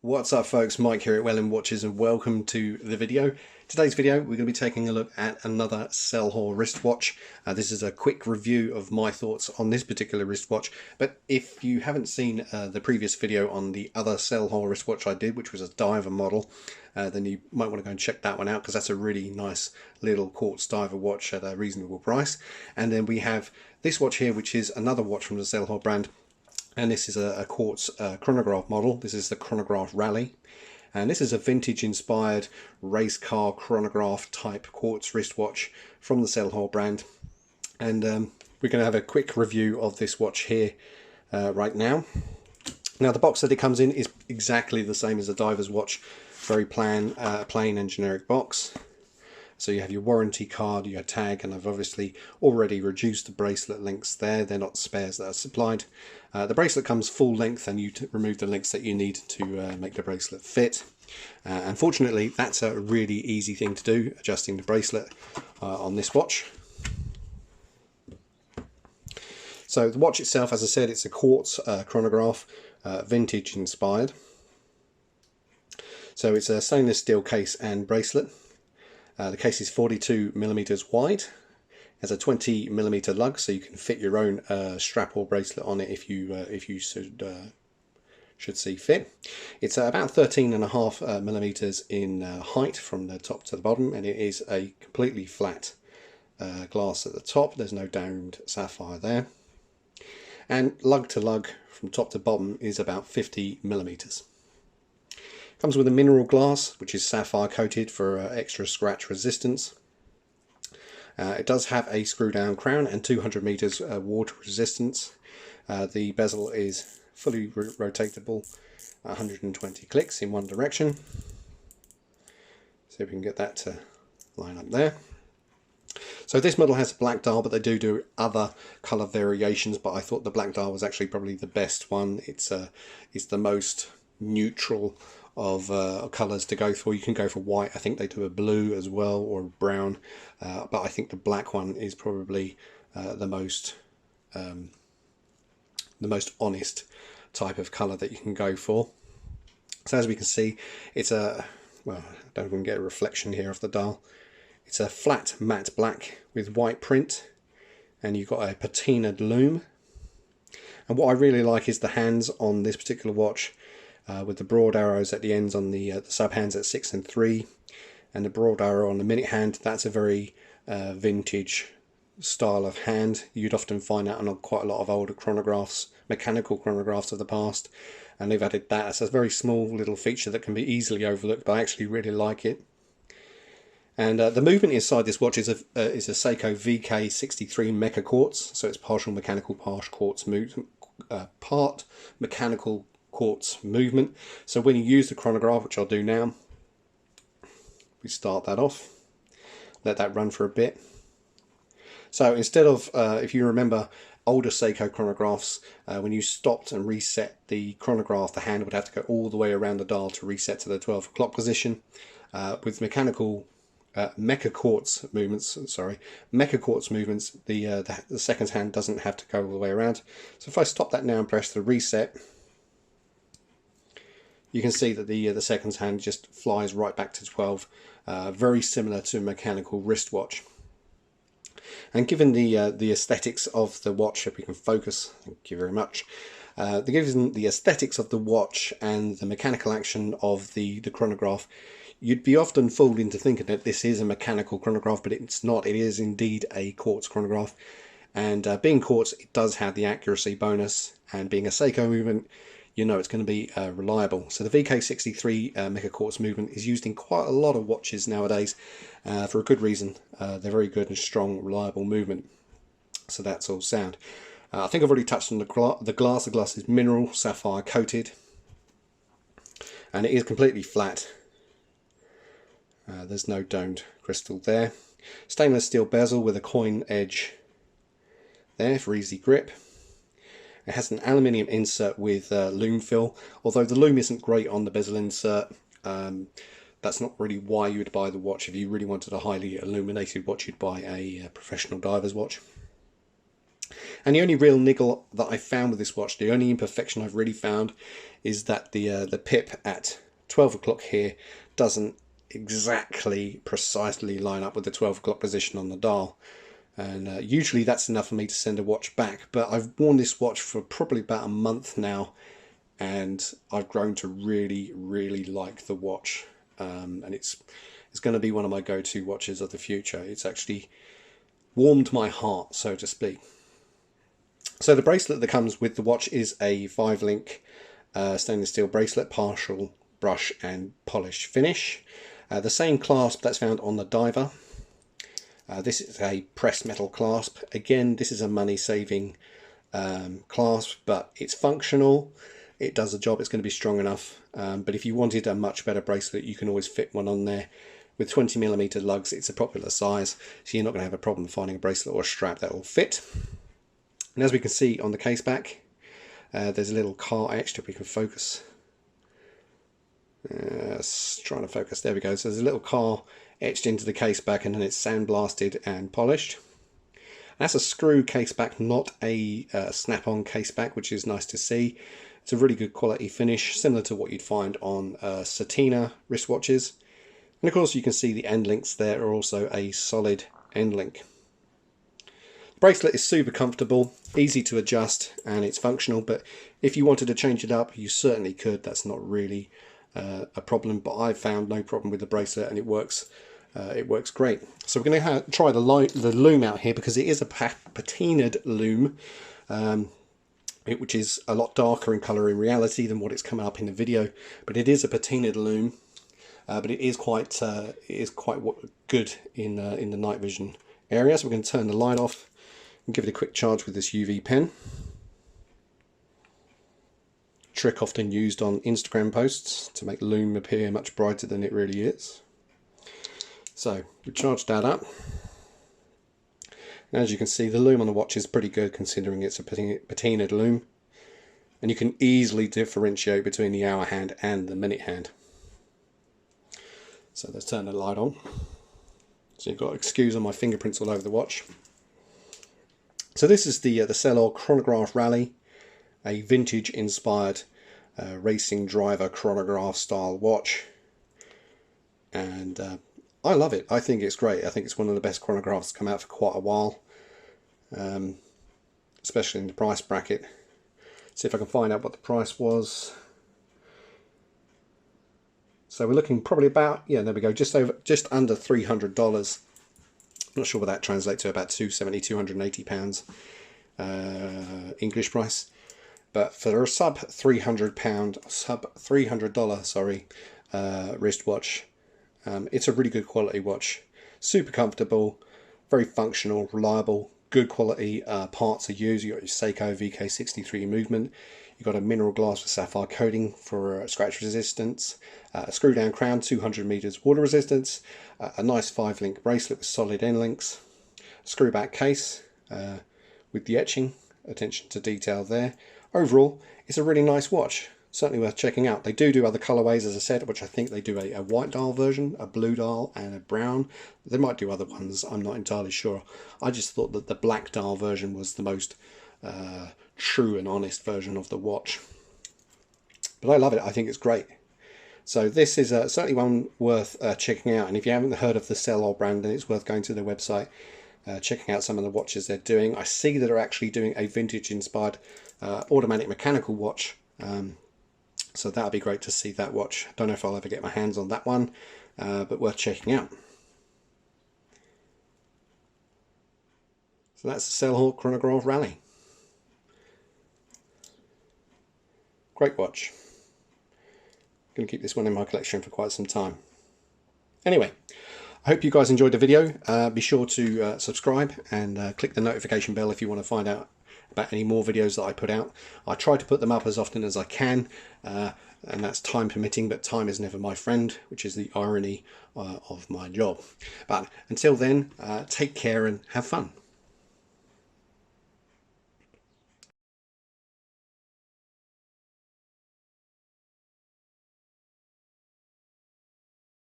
What's up folks, Mike here at Wellin Watches and welcome to the video. Today's video we're going to be taking a look at another Selhor wristwatch. This is a quick review of my thoughts on this particular wristwatch, but if you haven't seen the previous video on the other Selhor wristwatch I did, which was a diver model, then you might want to go and check that one out because that's a really nice little quartz diver watch at a reasonable price. And then we have this watch here, which is another watch from the Selhor brand. And this is a Quartz chronograph model. This is the Chronograph Rallye. And this is a vintage inspired race car chronograph type quartz wristwatch from the Selhor brand. And we're going to have a quick review of this watch here right now. Now the box that it comes in is exactly the same as a diver's watch. Very plain and generic box. So you have your warranty card, your tag, and I've obviously already reduced the bracelet links there. They're not spares that are supplied. The bracelet comes full length and you remove the links that you need to make the bracelet fit. Unfortunately, that's a really easy thing to do, adjusting the bracelet on this watch. So the watch itself, as I said, it's a quartz chronograph, vintage inspired. So it's a stainless steel case and bracelet. The case is 42mm wide, has a 20mm lug, so you can fit your own strap or bracelet on it if you should see fit. It's about 13.5mm in height from the top to the bottom, and it is a completely flat glass at the top. There's no domed sapphire there, and lug to lug from top to bottom is about 50mm. Comes with a mineral glass, which is sapphire coated for extra scratch resistance. It does have a screw down crown and 200 meters water resistance. The bezel is fully rotatable, 120 clicks in one direction. See if we can get that to line up there. So this model has a black dial, but they do other colour variations, but I thought the black dial was actually probably the best one. It's the most neutral of colours to go for. You can go for white. I think they do a blue as well, or brown, but I think the black one is probably the most honest type of colour that you can go for. So as we can see, it's a, well, I don't even get a reflection here of the dial. It's a flat matte black with white print, and you've got a patinaed loom. And what I really like is the hands on this particular watch, with the broad arrows at the ends on the sub hands at 6 and 3, and the broad arrow on the minute hand. That's a very vintage style of hand. You'd often find that on quite a lot of older chronographs, mechanical chronographs of the past, and they've added that. It's a very small little feature that can be easily overlooked, but I actually really like it. And the movement inside this watch is a Seiko VK63 MecaQuartz, so it's partial mechanical, part quartz part mechanical quartz movement. So when you use the chronograph, which I'll do now, we start that off, let that run for a bit. So instead of, if you remember older Seiko chronographs, when you stopped and reset the chronograph, the hand would have to go all the way around the dial to reset to the 12 o'clock position. With mechanical MecaQuartz movements, the second hand doesn't have to go all the way around. So if I stop that now and press the reset, you can see that the second hand just flies right back to 12, very similar to a mechanical wristwatch. And given the aesthetics of the watch, if we can focus, thank you very much. Given the aesthetics of the watch and the mechanical action of the chronograph, you'd be often fooled into thinking that this is a mechanical chronograph, but it's not. It is indeed a quartz chronograph, and being quartz, it does have the accuracy bonus, and being a Seiko movement, you know it's going to be reliable. So the VK63 MecaQuartz movement is used in quite a lot of watches nowadays for a good reason. They're very good and strong, reliable movement. So that's all sound. I think I've already touched on the glass. The glass is mineral sapphire coated, and it is completely flat. There's no domed crystal there. Stainless steel bezel with a coin edge there for easy grip. It has an aluminium insert with loom fill, although the loom isn't great on the bezel insert. That's not really why you would buy the watch. If you really wanted a highly illuminated watch, you'd buy a professional diver's watch. And the only real niggle that I found with this watch, the only imperfection I've really found, is that the pip at 12 o'clock here doesn't exactly precisely line up with the 12 o'clock position on the dial. And usually that's enough for me to send a watch back. But I've worn this watch for probably about a month now, and I've grown to really, really like the watch. And it's going to be one of my go-to watches of the future. It's actually warmed my heart, so to speak. So the bracelet that comes with the watch is a 5-link stainless steel bracelet, partial brush and polish finish. The same clasp that's found on the diver. This is a pressed metal clasp. Again, this is a money-saving clasp, but it's functional. It does the job. It's going to be strong enough. But if you wanted a much better bracelet, you can always fit one on there. With 20mm lugs, it's a popular size, so you're not going to have a problem finding a bracelet or a strap that will fit. And as we can see on the case back, there's a little car etched, if we can focus. Trying to focus, there we go. So there's a little car etched into the case back, and then it's sandblasted and polished. That's a screw case back, not a snap-on case back, which is nice to see. It's a really good quality finish, similar to what you'd find on Satina wristwatches. And of course you can see the end links there are also a solid end link. The bracelet is super comfortable, easy to adjust, and it's functional, but if you wanted to change it up, you certainly could. That's not really a problem, but I've found no problem with the bracelet, and it works great. So we're going to try the loom out here, because it is a patinaed loom, which is a lot darker in colour in reality than what it's coming up in the video, but it is a patinaed loom. But it is quite good in the night vision area. So we're going to turn the light off and give it a quick charge with this UV pen. Trick often used on Instagram posts to make loom appear much brighter than it really is. So we charged that up. And as you can see, the loom on the watch is pretty good considering it's a patinaed loom. And you can easily differentiate between the hour hand and the minute hand. So let's turn the light on. So you've got to excuse on my fingerprints all over the watch. So this is the Selhor Chronograph Rallye, a vintage inspired racing driver chronograph style watch. And I love it. I think it's great. I think it's one of the best chronographs come out for quite a while, especially in the price bracket. See if I can find out what the price was. So we're looking probably about, yeah, there we go, just under $300. Not sure what that translates to, about £280 English price. But for a sub $300 wristwatch, it's a really good quality watch. Super comfortable, very functional, reliable, good quality parts are used. You've got your Seiko VK63 movement. You've got a mineral glass with sapphire coating for scratch resistance, a screw down crown, 200 meters water resistance, a nice 5-link bracelet with solid end links, a screw back case with the etching, attention to detail there. Overall, it's a really nice watch, certainly worth checking out. They do other colorways, as I said, which I think they do a white dial version, a blue dial and a brown. They might do other ones, I'm not entirely sure. I just thought that the black dial version was the most true and honest version of the watch. But I love it. I think it's great. So this is certainly one worth checking out. And if you haven't heard of the Selhor brand, then it's worth going to their website, checking out some of the watches they're doing. I see that they're actually doing a vintage inspired automatic mechanical watch. So that'll be great to see that watch. Don't know if I'll ever get my hands on that one, but worth checking out. So that's the Selhor Chronograph Rallye. Great watch. I'm going to keep this one in my collection for quite some time. Anyway, I hope you guys enjoyed the video. Be sure to subscribe and click the notification bell if you want to find out about any more videos that I put out. I try to put them up as often as I can, and that's time permitting, but time is never my friend, which is the irony of my job. But until then, take care and have fun.